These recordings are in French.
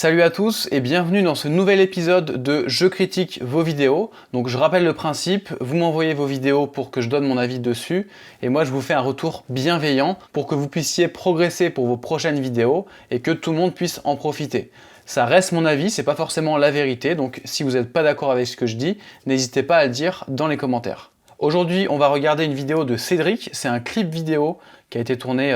Salut à tous et bienvenue dans ce nouvel épisode de Je critique vos vidéos. Donc je rappelle le principe, vous m'envoyez vos vidéos pour que je donne mon avis dessus et moi je vous fais un retour bienveillant pour que vous puissiez progresser pour vos prochaines vidéos et que tout le monde puisse en profiter. Ça reste mon avis, c'est pas forcément la vérité, donc si vous n'êtes pas d'accord avec ce que je dis, n'hésitez pas à le dire dans les commentaires. Aujourd'hui, on va regarder une vidéo de Cédric, c'est un clip vidéo qui a été tourné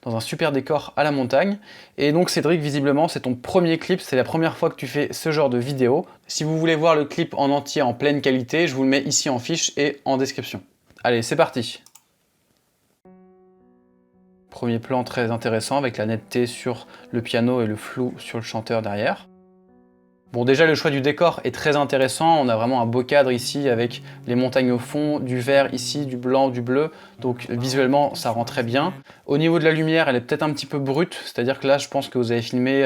dans un super décor à la montagne. Et donc Cédric, visiblement, c'est ton premier clip, c'est la première fois que tu fais ce genre de vidéo. Si vous voulez voir le clip en entier en pleine qualité, je vous le mets ici en fiche et en description. Allez, c'est parti! Premier plan très intéressant avec la netteté sur le piano et le flou sur le chanteur derrière. Bon, déjà le choix du décor est très intéressant, on a vraiment un beau cadre ici avec les montagnes au fond, du vert ici, du blanc, du bleu, donc visuellement ça rend très bien. Au niveau de la lumière, elle est peut-être un petit peu brute, c'est-à-dire que là je pense que vous avez filmé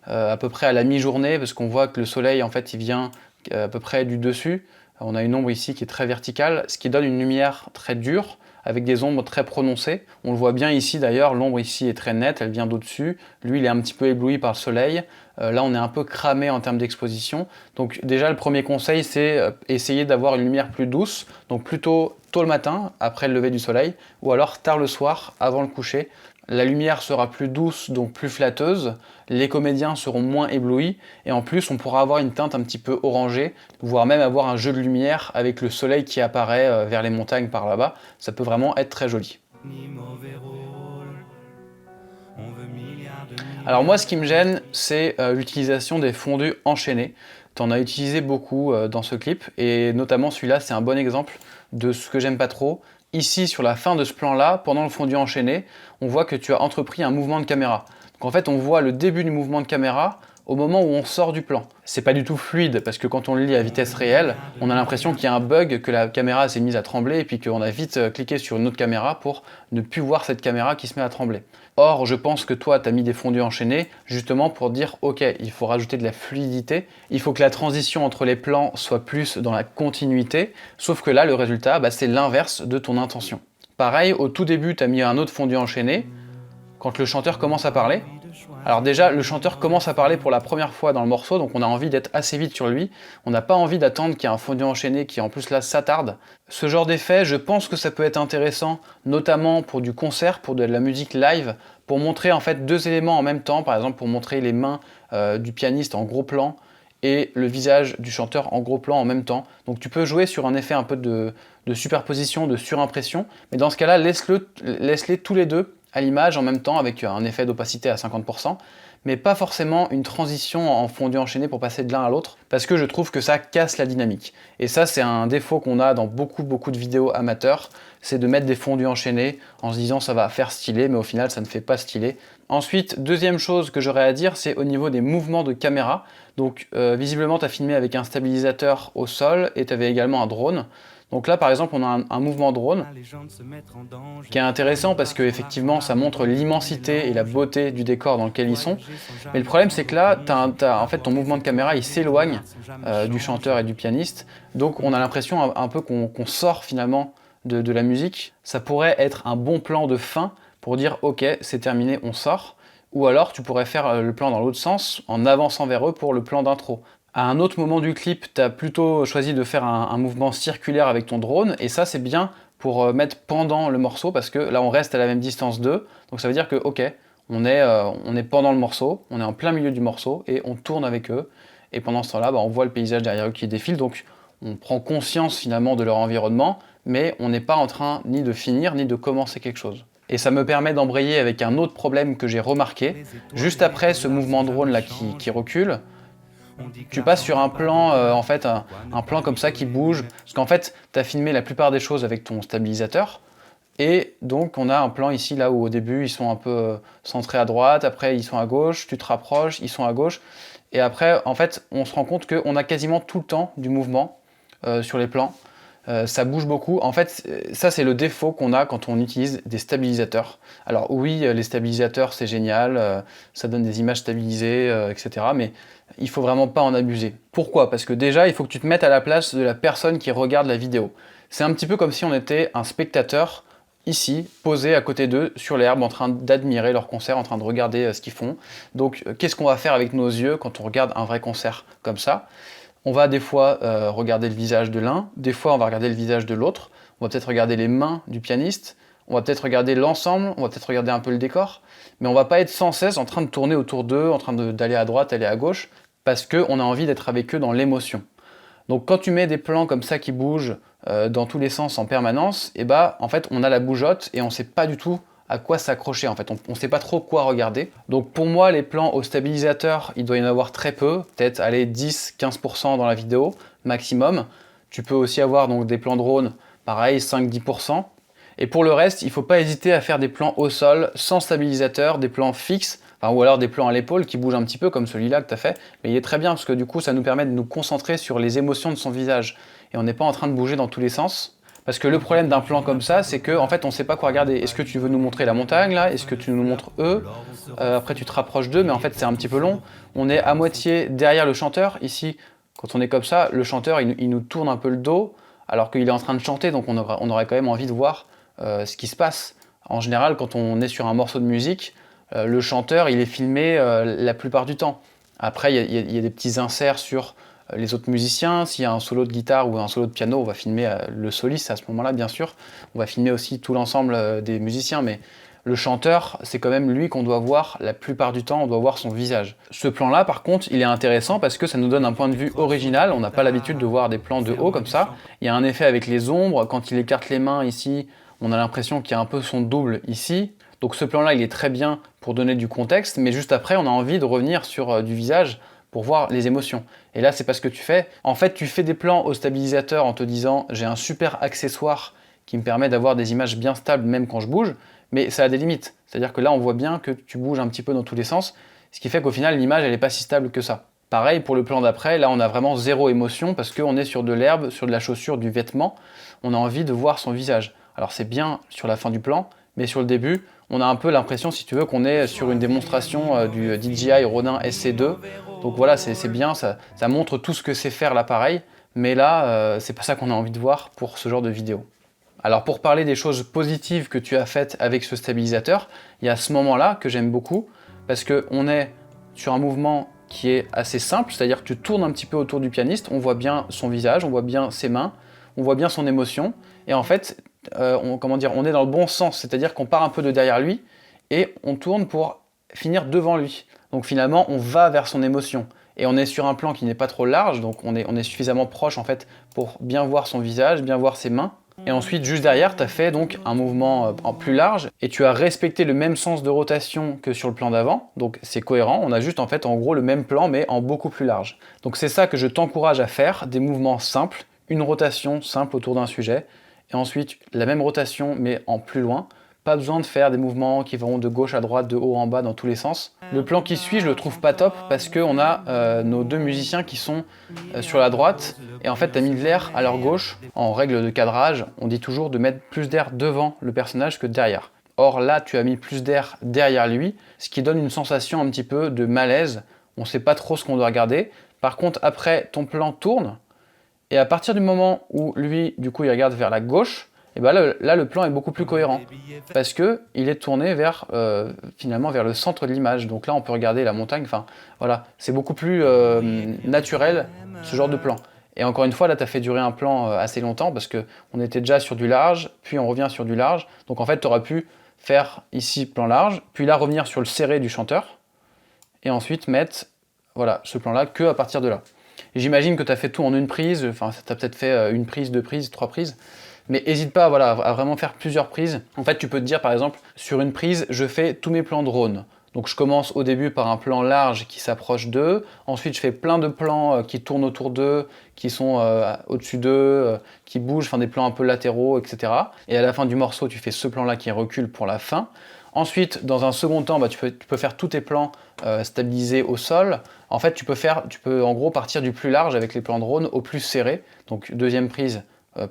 à peu près à la mi-journée, parce qu'on voit que le soleil en fait il vient à peu près du dessus. On a une ombre ici qui est très verticale, ce qui donne une lumière très dure, avec des ombres très prononcées. On le voit bien ici d'ailleurs, l'ombre ici est très nette, elle vient d'au-dessus. Lui, il est un petit peu ébloui par le soleil. Là, on est un peu cramé en termes d'exposition. Donc déjà, le premier conseil, c'est essayer d'avoir une lumière plus douce, donc plutôt tôt le matin, après le lever du soleil, ou alors tard le soir, avant le coucher. La lumière sera plus douce, donc plus flatteuse, les comédiens seront moins éblouis, et en plus on pourra avoir une teinte un petit peu orangée, voire même avoir un jeu de lumière avec le soleil qui apparaît vers les montagnes par là-bas. Ça peut vraiment être très joli. Alors moi, ce qui me gêne, c'est l'utilisation des fondus enchaînés. Tu en as utilisé beaucoup dans ce clip, et notamment celui-là, c'est un bon exemple de ce que j'aime pas trop. Ici, sur la fin de ce plan-là, pendant le fondu enchaîné, on voit que tu as entrepris un mouvement de caméra. Donc en fait, on voit le début du mouvement de caméra au moment où on sort du plan. C'est pas du tout fluide, parce que quand on le lit à vitesse réelle, on a l'impression qu'il y a un bug, que la caméra s'est mise à trembler, et puis qu'on a vite cliqué sur une autre caméra pour ne plus voir cette caméra qui se met à trembler. Or, je pense que toi, tu as mis des fondus enchaînés, justement pour dire, ok, il faut rajouter de la fluidité, il faut que la transition entre les plans soit plus dans la continuité, sauf que là, le résultat, c'est l'inverse de ton intention. Pareil, au tout début, tu as mis un autre fondu enchaîné, quand le chanteur commence à parler. Alors déjà, le chanteur commence à parler pour la première fois dans le morceau, donc on a envie d'être assez vite sur lui. On n'a pas envie d'attendre qu'il y ait un fondu enchaîné qui en plus là s'attarde. Ce genre d'effet, je pense que ça peut être intéressant, notamment pour du concert, pour de la musique live, pour montrer en fait deux éléments en même temps, par exemple pour montrer les mains du pianiste en gros plan et le visage du chanteur en gros plan en même temps. Donc tu peux jouer sur un effet un peu de superposition, de surimpression, mais dans ce cas-là, laisse-les tous les deux à l'image en même temps avec un effet d'opacité à 50%, mais pas forcément une transition en fondu enchaîné pour passer de l'un à l'autre, parce que je trouve que ça casse la dynamique. Et ça, c'est un défaut qu'on a dans beaucoup de vidéos amateurs, c'est de mettre des fondus enchaînés en se disant ça va faire stylé, mais au final ça ne fait pas stylé. Ensuite, deuxième chose que j'aurais à dire, c'est au niveau des mouvements de caméra. Donc visiblement tu as filmé avec un stabilisateur au sol et tu avais également un drone. Donc là, par exemple, on a un mouvement drone qui est intéressant parce que effectivement, ça montre l'immensité et la beauté du décor dans lequel ils sont. Mais le problème, c'est que là, en fait, ton mouvement de caméra, il s'éloigne du chanteur et du pianiste. Donc, on a l'impression un peu qu'on sort finalement de la musique. Ça pourrait être un bon plan de fin pour dire « Ok, c'est terminé, on sort ». Ou alors, tu pourrais faire le plan dans l'autre sens en avançant vers eux pour le plan d'intro. À un autre moment du clip, tu as plutôt choisi de faire un mouvement circulaire avec ton drone, et ça c'est bien pour mettre pendant le morceau, parce que là on reste à la même distance d'eux, donc ça veut dire que ok, on est pendant le morceau, on est en plein milieu du morceau, et on tourne avec eux, et pendant ce temps-là, on voit le paysage derrière eux qui défile, donc on prend conscience finalement de leur environnement, mais on n'est pas en train ni de finir, ni de commencer quelque chose. Et ça me permet d'embrayer avec un autre problème que j'ai remarqué, juste après ce mouvement drone là qui recule, tu passes sur un plan, en fait, un plan comme ça qui bouge, parce qu'en fait, tu as filmé la plupart des choses avec ton stabilisateur, et donc on a un plan ici, là où au début ils sont un peu centrés à droite, après ils sont à gauche, tu te rapproches, ils sont à gauche, et après, en fait, on se rend compte qu'on a quasiment tout le temps du mouvement sur les plans. Ça bouge beaucoup. En fait, ça c'est le défaut qu'on a quand on utilise des stabilisateurs. Alors oui, les stabilisateurs c'est génial, ça donne des images stabilisées, etc. Mais il faut vraiment pas en abuser. Pourquoi? Parce que déjà, il faut que tu te mettes à la place de la personne qui regarde la vidéo. C'est un petit peu comme si on était un spectateur ici, posés à côté d'eux, sur l'herbe, en train d'admirer leur concert, en train de regarder ce qu'ils font. Donc, qu'est-ce qu'on va faire avec nos yeux quand on regarde un vrai concert comme ça? On va des fois regarder le visage de l'un, des fois on va regarder le visage de l'autre, on va peut-être regarder les mains du pianiste, on va peut-être regarder l'ensemble, on va peut-être regarder un peu le décor, mais on va pas être sans cesse en train de tourner autour d'eux, en train d'aller à droite, aller à gauche, parce qu'on a envie d'être avec eux dans l'émotion. Donc quand tu mets des plans comme ça qui bougent dans tous les sens en permanence, et bah en fait on a la bougeotte et on sait pas du tout à quoi s'accrocher en fait, on sait pas trop quoi regarder. Donc pour moi les plans au stabilisateur, il doit y en avoir très peu, peut-être aller 10-15% dans la vidéo maximum. Tu peux aussi avoir donc des plans drone, pareil 5-10%. Et pour le reste, il ne faut pas hésiter à faire des plans au sol, sans stabilisateur, des plans fixes, enfin, ou alors des plans à l'épaule qui bougent un petit peu comme celui-là que tu as fait. Mais il est très bien parce que du coup, ça nous permet de nous concentrer sur les émotions de son visage. Et on n'est pas en train de bouger dans tous les sens. Parce que le problème d'un plan comme ça, c'est qu'en fait, on ne sait pas quoi regarder. Est-ce que tu veux nous montrer la montagne là? Est-ce que tu nous montres eux? Après, tu te rapproches d'eux, mais en fait, c'est un petit peu long. On est à moitié derrière le chanteur. Ici, quand on est comme ça, le chanteur, il nous tourne un peu le dos, alors qu'il est en train de chanter, donc on aurait quand même envie de voir ce qui se passe. En général, quand on est sur un morceau de musique, le chanteur, il est filmé la plupart du temps. Après, il y a des petits inserts sur les autres musiciens. S'il y a un solo de guitare ou un solo de piano, on va filmer le soliste à ce moment-là, bien sûr. On va filmer aussi tout l'ensemble des musiciens, mais le chanteur, c'est quand même lui qu'on doit voir la plupart du temps, on doit voir son visage. Ce plan-là, par contre, il est intéressant parce que ça nous donne un point de vue original. On n'a pas l'habitude de voir des plans de haut comme ça. Il y a un effet avec les ombres. Quand il écarte les mains ici, on a l'impression qu'il y a un peu son double ici. Donc ce plan-là, il est très bien pour donner du contexte, mais juste après, on a envie de revenir sur du visage pour voir les émotions. Et là, c'est pas ce que tu fais. En fait, tu fais des plans au stabilisateur en te disant « j'ai un super accessoire qui me permet d'avoir des images bien stables même quand je bouge », mais ça a des limites. C'est-à-dire que là, on voit bien que tu bouges un petit peu dans tous les sens, ce qui fait qu'au final, l'image, elle n'est pas si stable que ça. Pareil pour le plan d'après, là, on a vraiment zéro émotion parce qu'on est sur de l'herbe, sur de la chaussure, du vêtement. On a envie de voir son visage. Alors c'est bien sur la fin du plan, mais sur le début, on a un peu l'impression, si tu veux, qu'on est sur une démonstration du DJI Ronin SC2. Donc voilà, c'est bien, ça montre tout ce que sait faire l'appareil, mais là, c'est pas ça qu'on a envie de voir pour ce genre de vidéo. Alors pour parler des choses positives que tu as faites avec ce stabilisateur, il y a ce moment-là que j'aime beaucoup, parce qu'on est sur un mouvement qui est assez simple, c'est-à-dire que tu tournes un petit peu autour du pianiste, on voit bien son visage, on voit bien ses mains, on voit bien son émotion, et en fait, on est dans le bon sens, c'est-à-dire qu'on part un peu de derrière lui, et on tourne pour finir devant lui. Donc finalement, on va vers son émotion. Et on est sur un plan qui n'est pas trop large, donc on est suffisamment proche en fait pour bien voir son visage, bien voir ses mains. Et ensuite, juste derrière, tu as fait donc un mouvement en plus large et tu as respecté le même sens de rotation que sur le plan d'avant. Donc c'est cohérent, on a juste en fait en gros le même plan mais en beaucoup plus large. Donc c'est ça que je t'encourage à faire, des mouvements simples, une rotation simple autour d'un sujet et ensuite la même rotation mais en plus loin. Pas besoin de faire des mouvements qui vont de gauche à droite, de haut en bas, dans tous les sens. Le plan qui suit, je le trouve pas top parce qu'on a nos deux musiciens qui sont sur la droite et en fait tu as mis de l'air à leur gauche. En règle de cadrage, on dit toujours de mettre plus d'air devant le personnage que derrière. Or là, tu as mis plus d'air derrière lui, ce qui donne une sensation un petit peu de malaise. On sait pas trop ce qu'on doit regarder. Par contre, après, ton plan tourne et à partir du moment où lui, du coup, il regarde vers la gauche, et bien là, le plan est beaucoup plus cohérent parce que il est tourné vers finalement vers le centre de l'image. Donc là, on peut regarder la montagne. Enfin, voilà, c'est beaucoup plus naturel ce genre de plan. Et encore une fois, là, tu as fait durer un plan assez longtemps parce que on était déjà sur du large, puis on revient sur du large. Donc en fait, tu aurais pu faire ici plan large, puis là revenir sur le serré du chanteur, et ensuite mettre voilà ce plan-là que à partir de là. J'imagine que tu as fait tout en une prise. Enfin, tu as peut-être fait une prise, deux prises, trois prises. Mais n'hésite pas voilà, à vraiment faire plusieurs prises. En fait, tu peux te dire par exemple, sur une prise, je fais tous mes plans drone. Donc je commence au début par un plan large qui s'approche d'eux. Ensuite, je fais plein de plans qui tournent autour d'eux, qui sont au-dessus d'eux, qui bougent, enfin des plans un peu latéraux, etc. Et à la fin du morceau, tu fais ce plan-là qui recule pour la fin. Ensuite, dans un second temps, tu peux faire tous tes plans stabilisés au sol. En fait, tu peux en gros partir du plus large avec les plans drone au plus serré. Donc deuxième prise,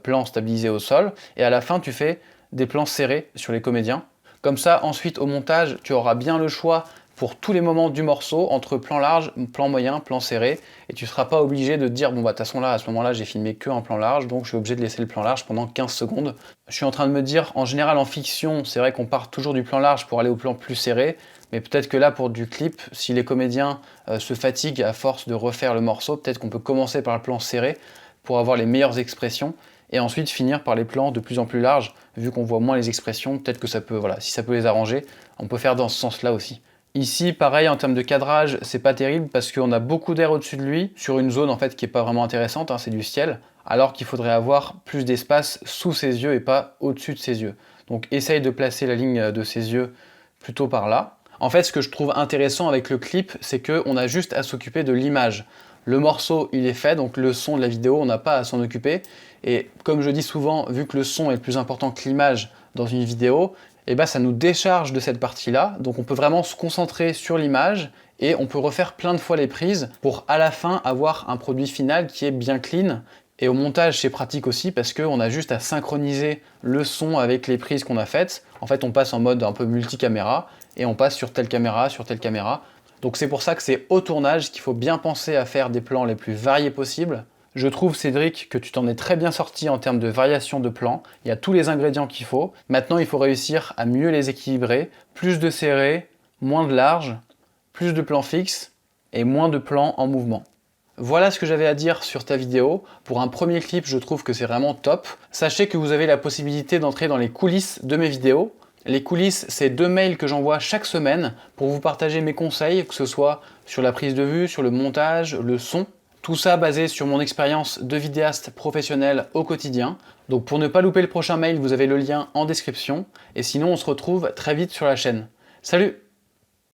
plan stabilisé au sol, et à la fin tu fais des plans serrés sur les comédiens. Comme ça, ensuite au montage, tu auras bien le choix pour tous les moments du morceau, entre plan large, plan moyen, plan serré, et tu ne seras pas obligé de te dire bon bah de toute façon là à ce moment-là j'ai filmé que en plan large, donc je suis obligé de laisser le plan large pendant 15 secondes. Je suis en train de me dire, en général en fiction, c'est vrai qu'on part toujours du plan large pour aller au plan plus serré, mais peut-être que là pour du clip, si les comédiens se fatiguent à force de refaire le morceau, peut-être qu'on peut commencer par le plan serré pour avoir les meilleures expressions, et ensuite finir par les plans de plus en plus larges, vu qu'on voit moins les expressions, peut-être que ça peut, voilà, si ça peut les arranger, on peut faire dans ce sens-là aussi. Ici, pareil, en termes de cadrage, c'est pas terrible parce qu'on a beaucoup d'air au-dessus de lui, sur une zone en fait qui est pas vraiment intéressante, hein, c'est du ciel, alors qu'il faudrait avoir plus d'espace sous ses yeux et pas au-dessus de ses yeux. Donc essaye de placer la ligne de ses yeux plutôt par là. En fait, ce que je trouve intéressant avec le clip, c'est qu'on a juste à s'occuper de l'image. Le morceau, il est fait, donc le son de la vidéo, on n'a pas à s'en occuper. Et comme je dis souvent, vu que le son est plus important que l'image dans une vidéo, et ben ça nous décharge de cette partie-là. Donc on peut vraiment se concentrer sur l'image et on peut refaire plein de fois les prises pour à la fin avoir un produit final qui est bien clean. Et au montage, c'est pratique aussi parce qu'on a juste à synchroniser le son avec les prises qu'on a faites. En fait, on passe en mode un peu multicaméra et on passe sur telle caméra, sur telle caméra. Donc c'est pour ça que c'est au tournage qu'il faut bien penser à faire des plans les plus variés possibles. Je trouve, Cédric, que tu t'en es très bien sorti en termes de variation de plans. Il y a tous les ingrédients qu'il faut. Maintenant, il faut réussir à mieux les équilibrer. Plus de serré, moins de large, plus de plans fixes et moins de plans en mouvement. Voilà ce que j'avais à dire sur ta vidéo. Pour un premier clip, je trouve que c'est vraiment top. Sachez que vous avez la possibilité d'entrer dans les coulisses de mes vidéos. Les coulisses, c'est 2 mails que j'envoie chaque semaine pour vous partager mes conseils, que ce soit sur la prise de vue, sur le montage, le son. Tout ça basé sur mon expérience de vidéaste professionnel au quotidien. Donc pour ne pas louper le prochain mail, vous avez le lien en description. Et sinon, on se retrouve très vite sur la chaîne. Salut!